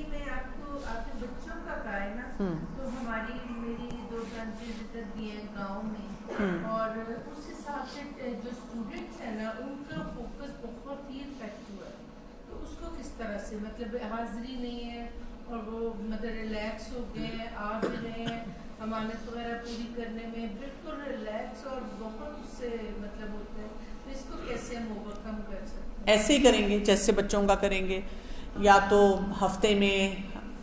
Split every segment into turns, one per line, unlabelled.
میں آپ کو آپ کے بچوں کا کہا ہے نا، تو میری 2 برانچز ادھر بھی ہیں گاؤں میں، اور اس حساب سے جو اسٹوڈنٹس ہیں نا ان کا فوکس بہت ہی افیکٹ ہوا ہے. تو اس کو کس طرح سے مطلب حاضری نہیں ہے اور وہ مطلب ریلیکس ہو گئے ہیں، آ بھی رہے ہیں امانت وغیرہ پوری کرنے میں بالکل ریلیکس اور بہت اس سے مطلب ہوتا ہے. تو اس کو کیسے ہم اوور کم کر سکتے ہیں؟
ایسے ہی کریں گے جیسے بچوں کا کریں گے، یا تو ہفتے میں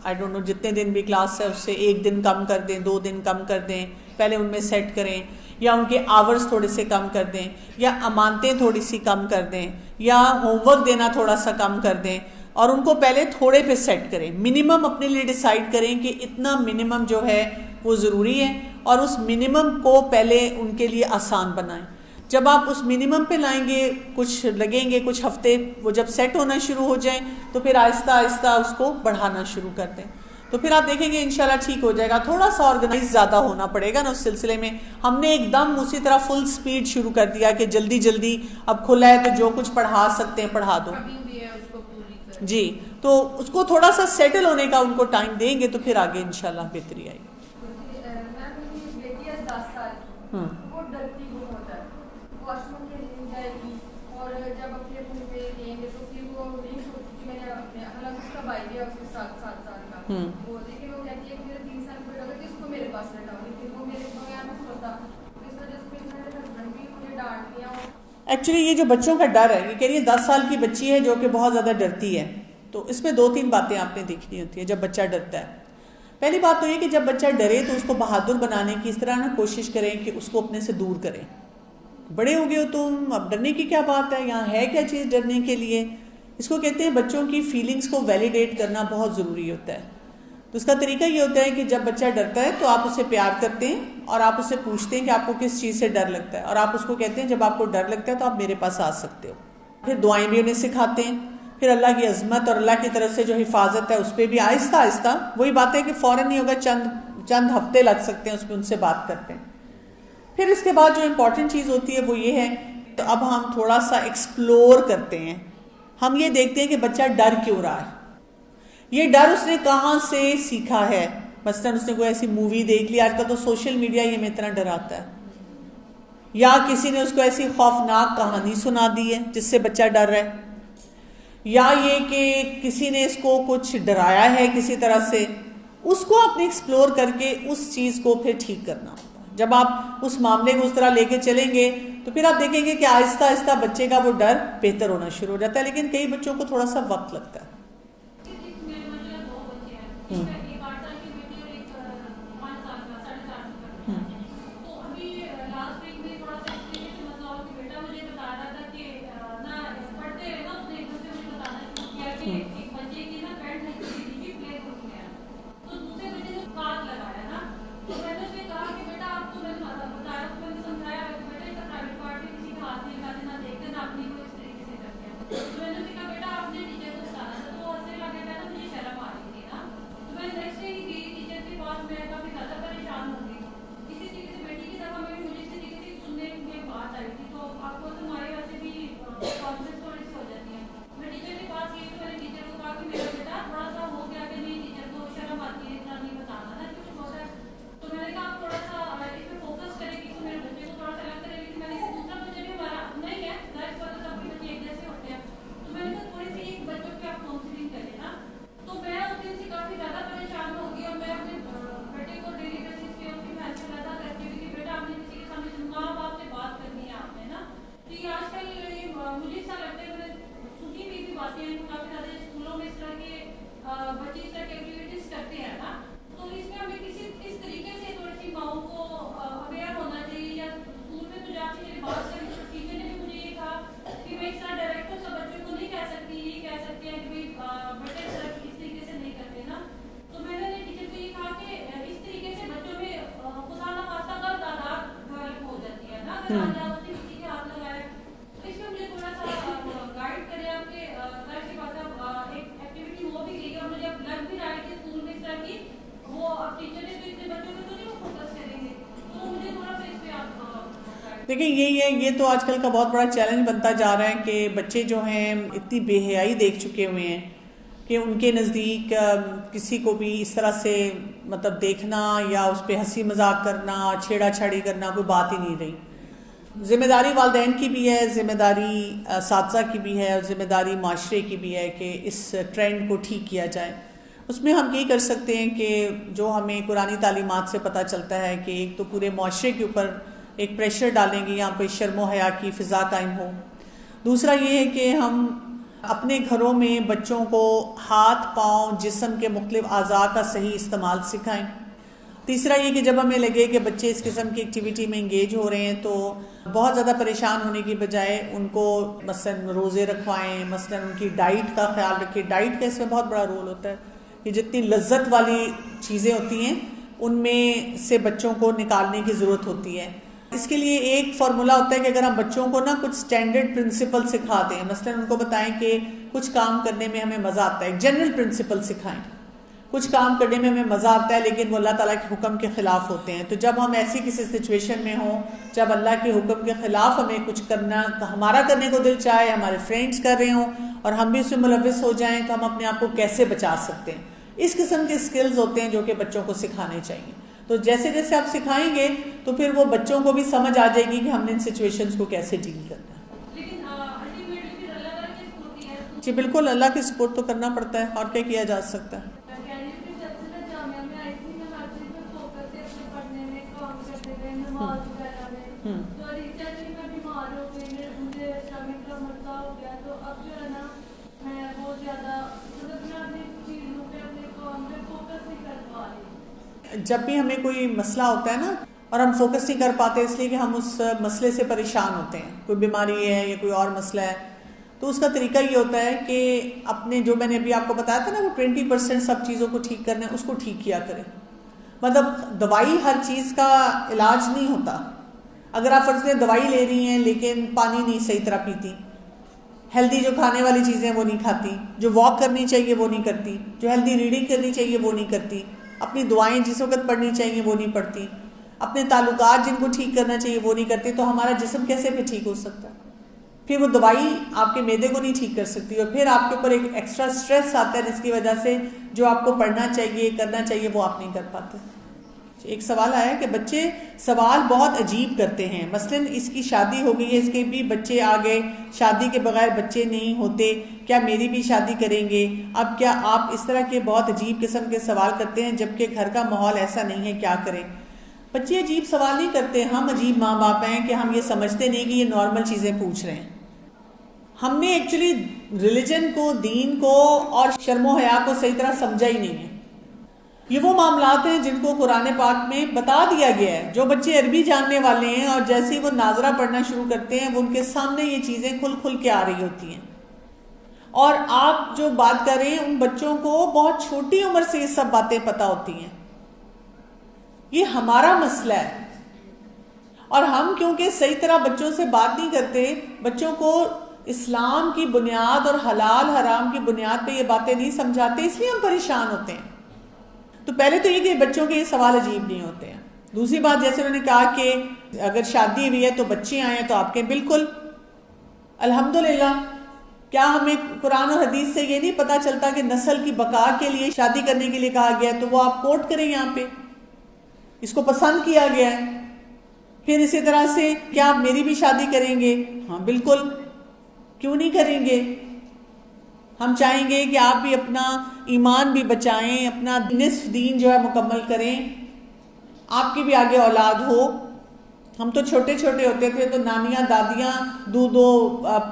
آئی ڈونٹ نو جتنے دن بھی کلاس ہے اس سے 1 دن کم کر دیں، 2 دن کم کر دیں، پہلے ان میں سیٹ کریں، یا ان کے آورز تھوڑے سے کم کر دیں، یا امانتیں تھوڑی سی کم کر دیں، یا ہوم ورک دینا تھوڑا سا کم کر دیں، اور ان کو پہلے تھوڑے پہ سیٹ کریں. منیمم اپنے لیے ڈیسائیڈ کریں کہ اتنا منیمم جو ہے وہ ضروری ہے، اور اس منیمم کو پہلے ان کے لیے آسان بنائیں. جب آپ اس منیمم پہ لائیں گے، کچھ لگیں گے کچھ ہفتے، وہ جب سیٹ ہونا شروع ہو جائیں تو پھر آہستہ آہستہ اس کو بڑھانا شروع کر دیں. تو پھر آپ دیکھیں گے انشاءاللہ ٹھیک ہو جائے گا. تھوڑا سا آرگنائز زیادہ ہونا پڑے گا نا اس سلسلے میں. ہم نے ایک دم اسی طرح فل سپیڈ شروع کر دیا کہ جلدی جلدی اب کھلا ہے تو جو کچھ پڑھا سکتے ہیں پڑھا دو. جی، تو اس کو تھوڑا سا سیٹل ہونے کا ان کو ٹائم دیں گے تو پھر آگے انشاءاللہ بہتری آئے گی.
وہ ڈرتی بہت ہے، واش روم کے لیے جائے گی، اور جب اپنے منہ پہ دیں گے تو پھر وہ نہیں سوچتی کہ میں نے اپنے، حالانکہ اس کا بھائی بھی ہے اس کے ساتھ 7 سال کا، وہ لیکن وہ کہتی ہے کہ میرے 3 سال کا لگا کہ اس کو میرے پاس رکھا، لیکن وہ میرے بغیر نہ سوتا. اس وجہ سے میرے ہسبینڈ بھی مجھے ڈانٹ دیا.
ایکچولی یہ جو بچوں کا ڈر ہے، یہ کہہ رہی ہے 10 سال کی بچی ہے جو کہ بہت زیادہ ڈرتی ہے. تو اس میں 2-3 باتیں آپ نے دیکھنی ہوتی ہے جب بچہ ڈرتا ہے. پہلی بات تو یہ کہ جب بچہ ڈرے تو اس کو بہادر بنانے کی اس طرح نہ کوشش کریں کہ اس کو اپنے سے دور کریں. بڑے ہو گئے ہو تم، اب ڈرنے کی کیا بات ہے، یہاں ہے کیا چیز ڈرنے کے لیے. اس کو کہتے ہیں بچوں کی فیلنگز کو ویلیڈیٹ کرنا بہت ضروری ہوتا ہے. تو اس کا طریقہ یہ ہوتا ہے کہ جب بچہ ڈرتا ہے تو آپ اسے پیار کرتے ہیں اور آپ اسے پوچھتے ہیں کہ آپ کو کس چیز سے ڈر لگتا ہے، اور آپ اس کو کہتے ہیں جب آپ کو ڈر لگتا ہے تو آپ میرے پاس آ سکتے ہو. پھر دعائیں بھی انہیں سکھاتے ہیں، پھر اللہ کی عظمت اور اللہ کی طرف سے جو حفاظت ہے اس پہ بھی آہستہ آہستہ. وہی بات ہے کہ فوراً نہیں ہوگا، چند ہفتے لگ سکتے ہیں اس پہ ان سے بات کرتے ہیں. پھر اس کے بعد جو امپورٹنٹ چیز ہوتی ہے وہ یہ ہے تو اب ہم تھوڑا سا ایکسپلور کرتے ہیں. ہم یہ دیکھتے ہیں کہ بچہ ڈر کیوں رہا ہے، یہ ڈر اس نے کہاں سے سیکھا ہے. مثلاً اس نے کوئی ایسی مووی دیکھ لی، آج کل تو سوشل میڈیا یہ میں اتنا ڈراتا ہے، یا کسی نے اس کو ایسی خوفناک کہانی سنا دی ہے جس سے بچہ ڈر رہا ہے، یا یہ کہ کسی نے اس کو کچھ ڈرایا ہے کسی طرح سے. اس کو آپ نے ایکسپلور کر کے اس چیز کو پھر ٹھیک کرنا ہوگا. جب آپ اس معاملے کو اس طرح لے کے چلیں گے تو پھر آپ دیکھیں گے کہ آہستہ آہستہ بچے کا وہ ڈر بہتر ہونا شروع ہو جاتا ہے. لیکن کئی بچوں کو تھوڑا سا وقت لگتا ہے. دیکھیں یہ تو آج کل کا بہت بڑا چیلنج بنتا جا رہا ہے کہ بچے جو ہیں اتنی بے حیائی دیکھ چکے ہوئے ہیں کہ ان کے نزدیک کسی کو بھی اس طرح سے مطلب دیکھنا یا اس پہ ہنسی مذاق کرنا، چھیڑا چھاڑی کرنا کوئی بات ہی نہیں رہی. ذمہ داری والدین کی بھی ہے، ذمہ داری اساتذہ کی بھی ہے، اور ذمہ داری معاشرے کی بھی ہے کہ اس ٹرینڈ کو ٹھیک کیا جائے. اس میں ہم یہ کر سکتے ہیں کہ جو ہمیں قرآنی تعلیمات سے پتہ چلتا ہے کہ ایک تو پورے معاشرے کے اوپر ایک پریشر ڈالیں گے، یہاں پہ شرم و حیا کی فضا قائم ہو. دوسرا یہ ہے کہ ہم اپنے گھروں میں بچوں کو ہاتھ پاؤں جسم کے مختلف اعضاء کا صحیح استعمال سکھائیں. تیسرا یہ کہ جب ہمیں لگے کہ بچے اس قسم کی ایکٹیویٹی میں انگیج ہو رہے ہیں تو بہت زیادہ پریشان ہونے کی بجائے ان کو مثلا روزے رکھوائیں، مثلا ان کی ڈائٹ کا خیال رکھیں. ڈائٹ کا اس میں بہت بڑا رول ہوتا ہے کہ جتنی لذت والی چیزیں ہوتی ہیں ان میں سے بچوں کو نکالنے کی ضرورت ہوتی ہے. اس کے لیے ایک فارمولا ہوتا ہے کہ اگر ہم بچوں کو نا کچھ سٹینڈرڈ پرنسپل سکھا دیں، مثلا ان کو بتائیں کہ کچھ کام کرنے میں ہمیں مزہ آتا ہے، ایک جنرل پرنسپل سکھائیں. کچھ کام کرنے میں ہمیں مزہ آتا ہے لیکن وہ اللہ تعالیٰ کے حکم کے خلاف ہوتے ہیں، تو جب ہم ایسی کسی سچویشن میں ہوں جب اللہ کے حکم کے خلاف ہمیں کچھ کرنا ہمارا کرنے کو دل چاہے، ہمارے فرینڈز کر رہے ہوں اور ہم بھی اس میں ملوث ہو جائیں، تو ہم اپنے آپ کو کیسے بچا سکتے ہیں. اس قسم کے سکلز ہوتے ہیں جو کہ بچوں کو سکھانے چاہیے. تو جیسے جیسے آپ سکھائیں گے تو پھر وہ بچوں کو بھی سمجھ آ جائے گی کہ ہم نے ان سچویشنز کو کیسے ڈیل کرنا ہے. جی بالکل، اللہ کی سپورٹ تو کرنا پڑتا ہے، اور کیا کیا جا سکتا ہے. جب بھی ہمیں کوئی مسئلہ ہوتا ہے نا اور ہم فوکس نہیں کر پاتے اس لیے کہ ہم اس مسئلے سے پریشان ہوتے ہیں، کوئی بیماری ہے یا کوئی اور مسئلہ ہے، تو اس کا طریقہ یہ ہوتا ہے کہ اپنے جو میں نے ابھی آپ کو بتایا تھا نا وہ 20% سب چیزوں کو ٹھیک کرنا ہے، اس کو ٹھیک کیا کریں. مطلب دوائی ہر چیز کا علاج نہیں ہوتا. اگر آپ فرض کریں دوائی لے رہی ہیں لیکن پانی نہیں صحیح طرح پیتی، ہیلدی جو کھانے والی چیزیں وہ نہیں کھاتی، جو واک کرنی چاہیے وہ نہیں کرتی، جو ہیلدی ریڈنگ کرنی چاہیے وہ نہیں کرتی، اپنی دعائیں جس وقت پڑھنی چاہیے وہ نہیں پڑھتی، اپنے تعلقات جن کو ٹھیک کرنا چاہیے وہ نہیں کرتی، تو ہمارا جسم کیسے پھر ٹھیک ہو سکتا ہے؟ پھر وہ دوائی آپ کے معدے کو نہیں ٹھیک کر سکتی، اور پھر آپ کے اوپر ایک ایکسٹرا سٹریس آتا ہے جس کی وجہ سے جو آپ کو پڑھنا چاہیے کرنا چاہیے وہ آپ نہیں کر پاتے. ایک سوال آیا کہ بچے سوال بہت عجیب کرتے ہیں، مثلا اس کی شادی ہو گئی ہے، اس کے بھی بچے آ گئے، شادی کے بغیر بچے نہیں ہوتے، کیا میری بھی شادی کریں گے؟ اب کیا آپ اس طرح کے بہت عجیب قسم کے سوال کرتے ہیں جبکہ گھر کا ماحول ایسا نہیں ہے، کیا کریں؟ بچے عجیب سوال نہیں کرتے، ہم عجیب ماں باپ ہیں کہ ہم یہ سمجھتے نہیں کہ یہ نارمل چیزیں پوچھ رہے ہیں. ہم نے ایکچولی ریلیجن کو، دین کو اور شرم و حیا کو صحیح طرح سمجھا ہی نہیں ہے. یہ وہ معاملات ہیں جن کو قرآن پاک میں بتا دیا گیا ہے. جو بچے عربی جاننے والے ہیں اور جیسے ہی وہ ناظرہ پڑھنا شروع کرتے ہیں وہ ان کے سامنے یہ چیزیں کھل کھل کے آ رہی ہوتی ہیں. اور آپ جو بات کر رہے ہیں ان بچوں کو بہت چھوٹی عمر سے یہ سب باتیں پتہ ہوتی ہیں. یہ ہمارا مسئلہ ہے، اور ہم کیونکہ صحیح طرح بچوں سے بات نہیں کرتے، بچوں کو اسلام کی بنیاد اور حلال حرام کی بنیاد پہ یہ باتیں نہیں سمجھاتے، اس لیے ہم پریشان ہوتے ہیں. تو پہلے تو یہ کہ بچوں کے یہ سوال عجیب نہیں ہوتے ہیں. دوسری بات جیسے انہوں نے کہا کہ اگر شادی ہوئی ہے تو بچے آئے ہیں تو آپ کے بالکل الحمدللہ. کیا ہمیں قرآن اور حدیث سے یہ نہیں پتا چلتا کہ نسل کی بقا کے لیے شادی کرنے کے لیے کہا گیا ہے؟ تو وہ آپ کوٹ کریں یہاں پہ، اس کو پسند کیا گیا ہے. پھر اسی طرح سے کیا آپ میری بھی شادی کریں گے؟ ہاں بالکل، کیوں نہیں کریں گے. ہم چاہیں گے کہ آپ بھی اپنا ایمان بھی بچائیں، اپنا نصف دین جو ہے مکمل کریں، آپ کی بھی آگے اولاد ہو. ہم تو چھوٹے چھوٹے ہوتے تھے تو نانیاں دادیاں دودھو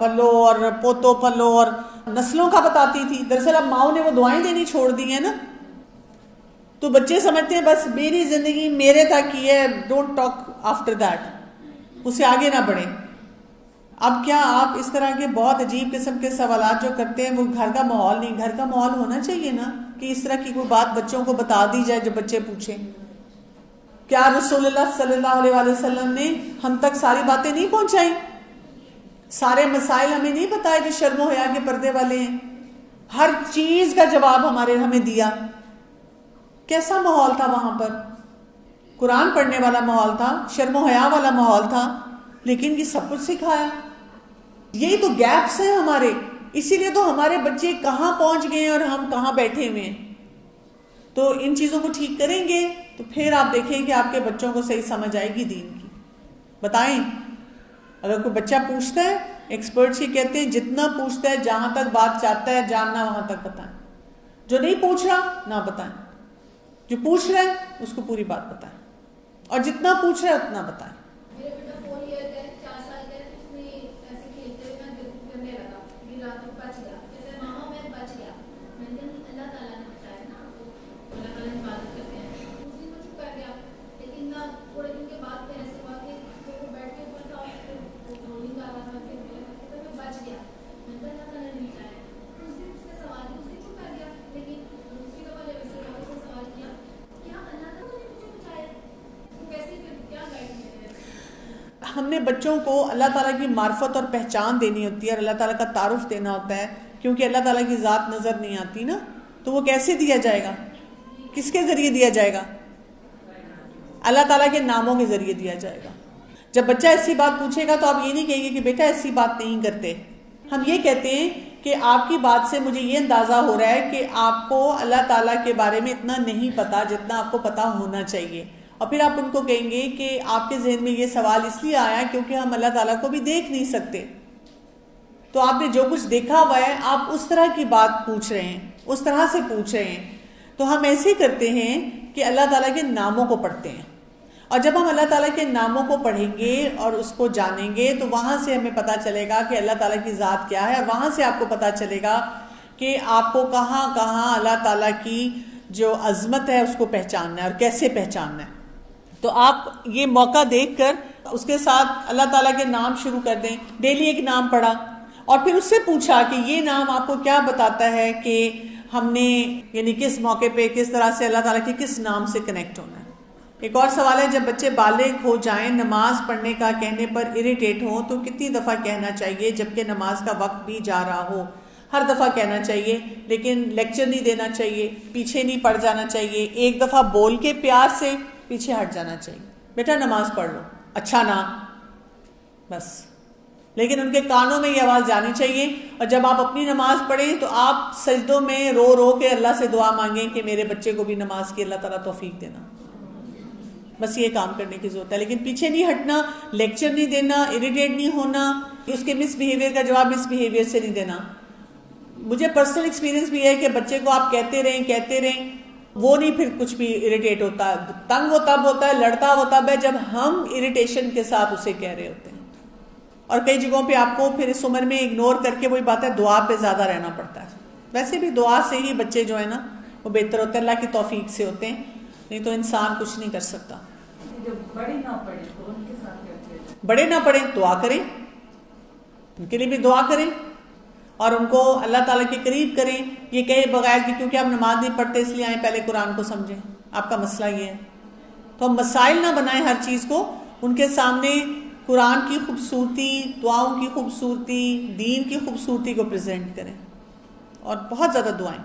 پلو اور پوتو پلو اور نسلوں کا بتاتی تھی. دراصل اب ماؤں نے وہ دعائیں دینی چھوڑ دی ہیں نا، تو بچے سمجھتے ہیں بس میری زندگی میرے تک ہی ہے، ڈونٹ ٹاک آفٹر دیٹ، اس سے آگے نہ بڑھیں. اب کیا آپ اس طرح کے بہت عجیب قسم کے سوالات جو کرتے ہیں وہ گھر کا ماحول نہیں. گھر کا ماحول ہونا چاہیے نا کہ اس طرح کی کوئی بات بچوں کو بتا دی جائے جو بچے پوچھیں. کیا رسول اللہ صلی اللہ علیہ وآلہ وسلم نے ہم تک ساری باتیں نہیں پہنچائیں؟ سارے مسائل ہمیں نہیں بتائے جو شرم و حیا کے پردے والے ہیں؟ ہر چیز کا جواب ہمیں دیا. کیسا ماحول تھا وہاں پر؟ قرآن پڑھنے والا ماحول تھا، شرم و حیا والا ماحول تھا، لیکن یہ سب کچھ سکھایا. یہی تو گیپس ہیں ہمارے. اسی لیے تو ہمارے بچے کہاں پہنچ گئے اور ہم کہاں بیٹھے ہوئے ہیں. تو ان چیزوں کو ٹھیک کریں گے تو پھر آپ دیکھیں کہ آپ کے بچوں کو صحیح سمجھ آئے گی دین کی. بتائیں, اگر کوئی بچہ پوچھتا ہے, ایکسپرٹس یہ کہتے ہیں جتنا پوچھتا ہے, جہاں تک بات چاہتا ہے جاننا وہاں تک بتائیں. جو نہیں پوچھ رہا نہ بتائیں, جو پوچھ رہا ہے اس کو پوری بات بتائیں, اور جتنا پوچھ رہا ہے اتنا بتائیں.
میرے بیٹا 4 ایئر کا ہے, 4 سال کا ہے, اس نے ایسے کھیلتے ہوئے میں گرنے لگا, گرا تو بچ گیا. کہتے ہیں ماما میں بچ گیا. میں نے اللہ تعالیٰ نے بچایا نا, تو اللہ تعالیٰ حفاظت کرتے ہیں. اس دن وہ چپ کر گیا, لیکن نہ تھوڑے دن کے بعد پھر ایسے ہوا کہ وہ بیٹھ کے اوپر تھا, پھر رولنگ آ رہا تھا, پھر میں بچ گیا. میں نے اللہ تعالیٰ نے بچایا. اس دن اس نے سوال کیا, اس دن چپ کر گیا, لیکن دوسری دفعہ جب اسے سوال کیا کیا اللہ تعالیٰ نے مجھے بچایا, تو کیسے پھر کیا گائڈ کیا.
ہم نے بچوں کو اللہ تعالیٰ کی معرفت اور پہچان دینی ہوتی ہے, اور اللہ تعالیٰ کا تعارف دینا ہوتا ہے, کیونکہ اللہ تعالیٰ کی ذات نظر نہیں آتی نا, تو وہ کیسے دیا جائے گا, کس کے ذریعے دیا جائے گا؟ اللہ تعالیٰ کے ناموں کے ذریعے دیا جائے گا. جب بچہ ایسی بات پوچھے گا تو آپ یہ نہیں کہیں گے کہ بیٹا ایسی بات نہیں کرتے. ہم یہ کہتے ہیں کہ آپ کی بات سے مجھے یہ اندازہ ہو رہا ہے کہ آپ کو اللہ تعالیٰ کے بارے میں اتنا نہیں پتا جتنا آپ کو پتا ہونا چاہیے. اور پھر آپ ان کو کہیں گے کہ آپ کے ذہن میں یہ سوال اس لیے آیا کیونکہ ہم اللہ تعالیٰ کو بھی دیکھ نہیں سکتے, تو آپ نے جو کچھ دیکھا ہوا ہے آپ اس طرح کی بات پوچھ رہے ہیں, اس طرح سے پوچھ رہے ہیں. تو ہم ایسے کرتے ہیں کہ اللہ تعالیٰ کے ناموں کو پڑھتے ہیں, اور جب ہم اللہ تعالیٰ کے ناموں کو پڑھیں گے اور اس کو جانیں گے تو وہاں سے ہمیں پتہ چلے گا کہ اللہ تعالیٰ کی ذات کیا ہے. وہاں سے آپ کو پتہ چلے گا کہ آپ کو کہاں کہاں اللہ تعالیٰ کی جو عظمت ہے اس کو پہچاننا ہے اور کیسے پہچاننا ہے. تو آپ یہ موقع دیکھ کر اس کے ساتھ اللہ تعالیٰ کے نام شروع کر دیں. ڈیلی ایک نام پڑھا اور پھر اس سے پوچھا کہ یہ نام آپ کو کیا بتاتا ہے کہ ہم نے یعنی کس موقع پہ کس طرح سے اللہ تعالیٰ کے کس نام سے کنیکٹ ہونا ہے. ایک اور سوال ہے, جب بچے بالغ ہو جائیں نماز پڑھنے کا کہنے پر اریٹیٹ ہوں تو کتنی دفعہ کہنا چاہیے جبکہ نماز کا وقت بھی جا رہا ہو؟ ہر دفعہ کہنا چاہیے, لیکن لیکچر نہیں دینا چاہیے, پیچھے نہیں پڑ جانا چاہیے. ایک دفعہ بول کے پیار سے پیچھے ہٹ جانا چاہیے, بیٹا نماز پڑھ لو, اچھا نا, بس. لیکن ان کے کانوں میں یہ آواز جانی چاہیے. اور جب آپ اپنی نماز پڑھیں تو آپ سجدوں میں رو رو کے اللہ سے دعا مانگیں کہ میرے بچے کو بھی نماز کی اللہ تعالیٰ توفیق دینا. بس یہ کام کرنے کی ضرورت ہے, لیکن پیچھے نہیں ہٹنا, لیکچر نہیں دینا, اریٹیٹ نہیں ہونا, اس کے مس بیہیویئر کا جواب مس بیہیویئر سے نہیں دینا. مجھے پرسنل ایکسپیرینس بھی ہے کہ بچے کو آپ کہتے رہیں وہ نہیں پھر کچھ بھی اریٹیٹ ہوتا. تنگ وہ تب ہوتا ہے, لڑتا وہ تب ہے جب ہم اریٹیشن کے ساتھ اسے کہہ رہے ہوتے ہیں. اور کئی جگہوں پہ آپ کو پھر اس عمر میں اگنور کر کے وہی بات ہے دعا پہ زیادہ رہنا پڑتا ہے. ویسے بھی دعا سے ہی بچے جو ہے نا وہ بہتر ہوتے ہیں, اللہ کی توفیق سے ہوتے ہیں, نہیں تو انسان کچھ نہیں کر سکتا.
بڑے نہ پڑھیں تو ان کے ساتھ
بڑے نہ پڑھیں دعا کریں, ان کے لیے بھی دعا کریں اور ان کو اللہ تعالیٰ کے قریب کریں. یہ کہے بغیر کہ کیونکہ آپ نماز نہیں پڑھتے اس لیے آئیں پہلے قرآن کو سمجھیں, آپ کا مسئلہ یہ ہے. تو ہم مسائل نہ بنائیں ہر چیز کو, ان کے سامنے قرآن کی خوبصورتی, دعاؤں کی خوبصورتی, دین کی خوبصورتی کو پریزنٹ کریں اور بہت زیادہ دعائیں.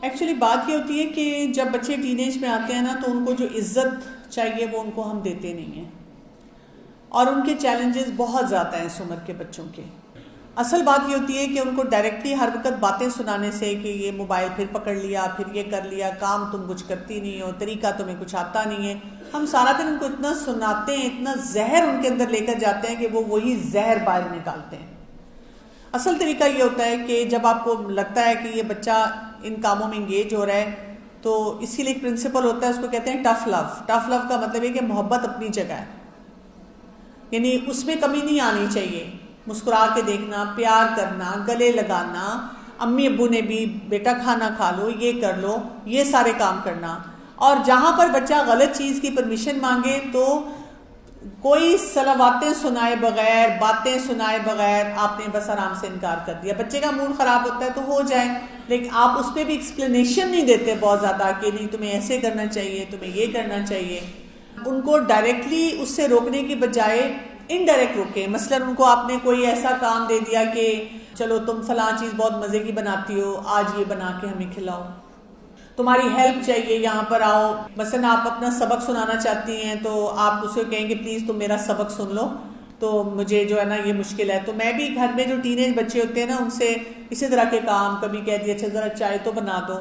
ایکچولی بات یہ ہوتی ہے کہ جب بچے ٹین ایج میں آتے ہیں نا تو ان کو جو عزت چاہیے وہ ان کو ہم دیتے نہیں ہیں, اور ان کے چیلنجز بہت زیادہ ہیں اس عمر کے بچوں کے. اصل بات یہ ہوتی ہے کہ ان کو ڈائریکٹلی ہر وقت باتیں سنانے سے کہ یہ موبائل پھر پکڑ لیا, پھر یہ کر لیا, کام تم کچھ کرتی نہیں ہو, طریقہ تمہیں کچھ آتا نہیں ہے, ہم سارا دن ان کو اتنا سناتے ہیں, اتنا زہر ان کے اندر لے کر جاتے ہیں کہ وہ وہی زہر باہر نکالتے ہیں. اصل طریقہ یہ ہوتا ہے کہ جب آپ کو لگتا ہے کہ یہ بچہ ان کاموں میں انگیج ہو رہا ہے تو اس کے لیے ایک پرنسپل ہوتا ہے, اس کو کہتے ہیں ٹف لو. ٹف لو کا مطلب ہے کہ محبت اپنی جگہ ہے, یعنی اس میں کمی نہیں آنی چاہیے. مسکرا کے دیکھنا، پیار کرنا، گلے لگانا، امی ابو نے بھی بیٹا کھانا کھا لو، یہ کر لو، یہ سارے کام کرنا. اور جہاں پر بچہ غلط چیز کی پرمیشن مانگے تو کوئی صلواتیں سنائے بغیر، باتیں سنائے بغیر آپ نے بس آرام سے انکار کر دیا. بچے کا موڈ خراب ہوتا ہے تو ہو جائے، لیکن آپ اس پہ بھی ایکسپلینیشن نہیں دیتے بہت زیادہ کہ نہیں تمہیں ایسے کرنا چاہیے، تمہیں یہ کرنا چاہیے. ان کو ڈائریکٹلی اس سے روکنے کی بجائے انڈائریکٹ روکیں. مثلا ان کو آپ نے کوئی ایسا کام دے دیا کہ چلو تم فلاں چیز بہت مزے کی بناتی ہو، آج یہ بنا کے ہمیں کھلاؤ، تمہاری ہیلپ چاہیے، یہاں پر آؤ. مثلا آپ اپنا سبق سنانا چاہتی ہیں تو آپ اسے کہیں گے پلیز تم میرا سبق سن لو، تو مجھے جو ہے نا یہ مشکل ہے. تو میں بھی گھر میں جو ٹین ایج بچے ہوتے ہیں نا ان سے اسی طرح کے کام کبھی کہہ دیا اچھا ذرا چائے تو بنا دو،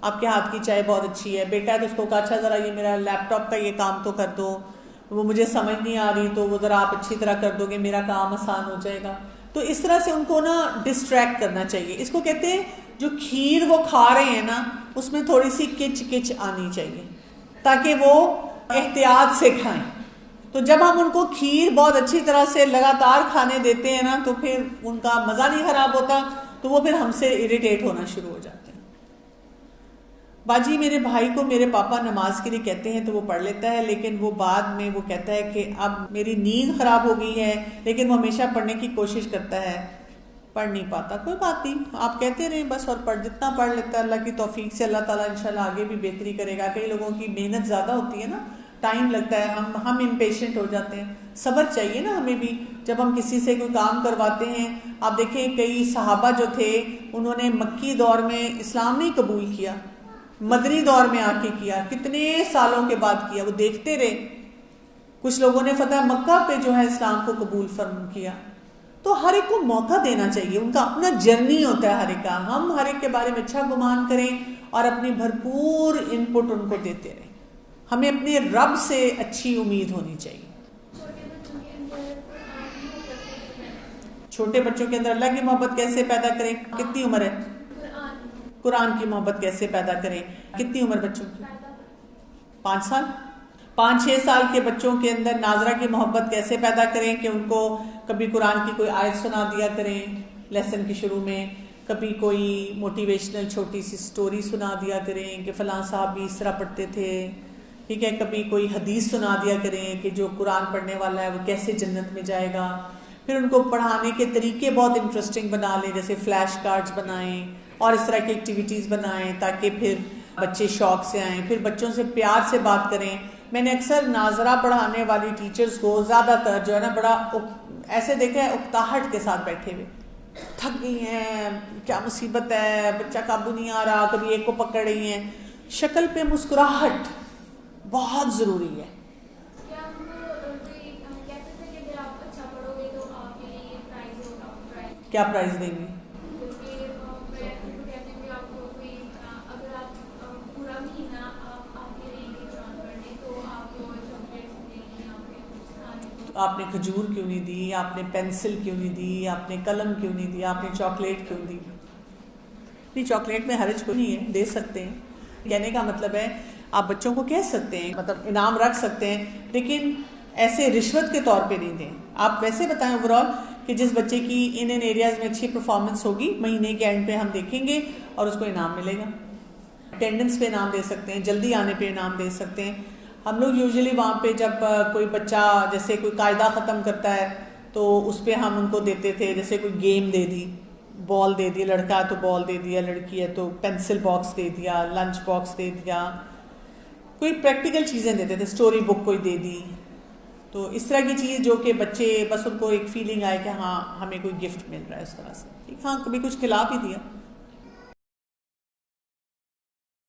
آپ کے ہاتھ کی چائے بہت اچھی ہے. بیٹا ہے تو اس کو کہا اچھا ذرا یہ میرا لیپ ٹاپ کا یہ کام تو کر دو، وہ مجھے سمجھ نہیں آ رہی تو وہ ذرا آپ اچھی طرح کر دو گے، میرا کام آسان ہو جائے گا. تو اس طرح سے ان کو نا ڈسٹریکٹ کرنا چاہیے. اس کو کہتے ہیں جو کھیر وہ کھا رہے ہیں نا اس میں تھوڑی سی کچ کچ آنی چاہیے تاکہ وہ احتیاط سے کھائیں. تو جب ہم ان کو کھیر بہت اچھی طرح سے لگاتار کھانے دیتے ہیں نا تو پھر ان کا مزہ نہیں خراب ہوتا، تو وہ پھر ہم سے اریٹیٹ ہونا شروع ہو جاتے ہیں. باجی میرے بھائی کو میرے پاپا نماز کے لیے کہتے ہیں تو وہ پڑھ لیتا ہے، لیکن وہ بعد میں وہ کہتا ہے کہ اب میری نیند خراب ہو گئی ہے، لیکن وہ ہمیشہ پڑھنے کی کوشش کرتا ہے، پڑھ نہیں پاتا. کوئی بات نہیں، آپ کہتے رہیں بس، اور جتنا پڑھ لیتا ہے اللہ کی توفیق سے اللہ تعالیٰ انشاءاللہ آگے بھی بہتری کرے گا. کئی لوگوں کی محنت زیادہ ہوتی ہے نا، ٹائم لگتا ہے، ہم امپیشنٹ ہو جاتے ہیں. صبر چاہیے نا ہمیں بھی جب ہم کسی سے کوئی کام کرواتے ہیں. آپ دیکھیں کئی صحابہ جو تھے انہوں نے مکی دور میں اسلام نہیں قبول کیا، مدنی دور میں آ کے کیا، کتنے سالوں کے بعد کیا، وہ دیکھتے رہے. کچھ لوگوں نے فتح مکہ پہ جو ہے اسلام کو قبول فرم کیا. تو ہر ایک کو موقع دینا چاہیے، ان کا اپنا جرنی ہوتا ہے ہر ایک کا. ہم ہر ایک کے بارے میں اچھا گمان کریں اور اپنی بھرپور ان پٹ ان کو دیتے رہیں. ہمیں اپنے رب سے اچھی امید ہونی چاہیے. چھوٹے بچوں کے اندر اللہ کی محبت کیسے پیدا کریں؟ کتنی عمر ہے؟ قرآن کی محبت کیسے پیدا کریں؟ کتنی عمر بچوں کی؟ 5 سال. 5-6 سال کے بچوں کے اندر ناظرہ کی محبت کیسے پیدا کریں کہ ان کو کبھی قرآن کی کوئی آیت سنا دیا کریں لیسن کی شروع میں، کبھی کوئی موٹیویشنل چھوٹی سی سٹوری سنا دیا کریں کہ فلاں صاحب بھی اس طرح پڑھتے تھے، ٹھیک ہے. کبھی کوئی حدیث سنا دیا کریں کہ جو قرآن پڑھنے والا ہے وہ کیسے جنت میں جائے گا. پھر ان کو پڑھانے کے طریقے بہت انٹرسٹنگ بنا لیں، جیسے فلیش کارڈز بنائیں اور اس طرح کی ایکٹیویٹیز بنائیں تاکہ پھر بچے شوق سے آئیں. پھر بچوں سے پیار سے بات کریں. میں نے اکثر ناظرہ پڑھانے والی ٹیچرز کو زیادہ تر جو ہے نا بڑا ایسے دیکھا ہے اکتاہٹ کے ساتھ بیٹھے ہوئے، تھک گئی ہیں، کیا مصیبت ہے، بچہ قابو نہیں آ رہا، کبھی ایک کو پکڑ رہی ہیں. شکل پہ مسکراہٹ بہت ضروری ہے. کیا پرائز دیں گے؟ آپ نے کھجور کیوں نہیں دی، آپ نے پینسل کیوں نہیں دی، آپ نے قلم کیوں نہیں دیا، آپ نے چاکلیٹ کیوں دی؟ نہیں، چاکلیٹ میں حرج کوئی نہیں ہے، دے سکتے ہیں. کہنے کا مطلب ہے آپ بچوں کو کہہ سکتے ہیں، مطلب انعام رکھ سکتے ہیں، لیکن ایسے رشوت کے طور پہ نہیں دیں. آپ ویسے بتائیں اوور آل کہ جس بچے کی ان ایریاز میں اچھی پرفارمنس ہوگی مہینے کے اینڈ پہ ہم دیکھیں گے اور اس کو انعام ملے گا. اٹینڈنس پہ انعام دے سکتے ہیں، جلدی آنے پہ انعام دے سکتے ہیں. ہم لوگ یوزلی وہاں پہ جب کوئی بچہ جیسے کوئی قاعدہ ختم کرتا ہے تو اس پہ ہم ان کو دیتے تھے، جیسے کوئی گیم دے دی، بال دے دی، لڑکا ہے تو بال دے دیا، لڑکی ہے تو پینسل باکس دے دیا، لنچ باکس دے دیا، کوئی پریکٹیکل چیزیں دیتے تھے، اسٹوری بک کوئی دے دی. تو اس طرح کی چیز جو کہ بچے بس ان کو ایک فیلنگ آئے کہ ہاں ہمیں کوئی گفٹ مل رہا ہے اس طرح سے. ٹھیک، ہاں کبھی کچھ کھلا بھی دیا.